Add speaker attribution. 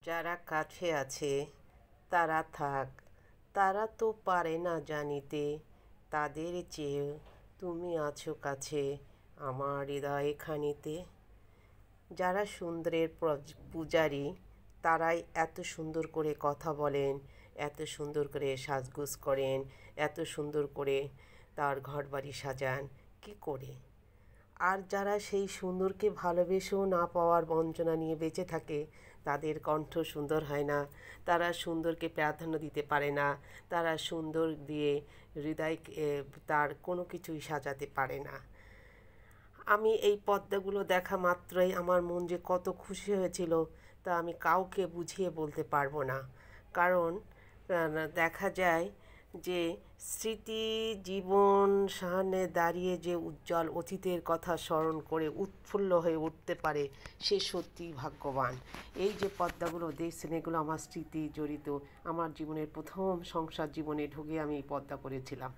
Speaker 1: যারা কাছে আছে তারা থাক, তারা তো পারে না জানিতে, তাদের চেয়ে তুমি আছো কাছে আমার হৃদয়খানিতে। যারা সুন্দরের পূজারী, তারাই এত সুন্দর করে কথা বলেন, এত সুন্দর করে সাজগোজ করেন, এত সুন্দর করে তার ঘরবাড়ি সাজান কি করে। আর যারা সেই সুন্দরকে ভালোবেসেও না পাওয়ার বঞ্চনা নিয়ে বেঁচে থাকে, তাদের কণ্ঠ সুন্দর হয় না, তারা সুন্দরকে প্রাধান্য দিতে পারে না, তারা সুন্দর দিয়ে হৃদয়কে তার কোনো কিছুই সাজাতে পারে না। আমি এই পদ্মাগুলো দেখা মাত্রই আমার মন যে কত খুশি হয়েছিল তা আমি কাউকে বুঝিয়ে বলতে পারবো না। কারণ দেখা যায় যে স্মৃতি জীবন সামনে দাঁড়িয়ে যে উজ্জ্বল অতীতের কথা স্মরণ করে উৎফুল্ল হয়ে উঠতে পারে, সে সত্যিই ভাগ্যবান। এই যে পদ্মাগুলো দেখছেন, এগুলো আমার স্মৃতি জড়িত। আমার জীবনের প্রথম সংসার জীবনে ঢুকে আমি এই পদ্মা করেছিলাম।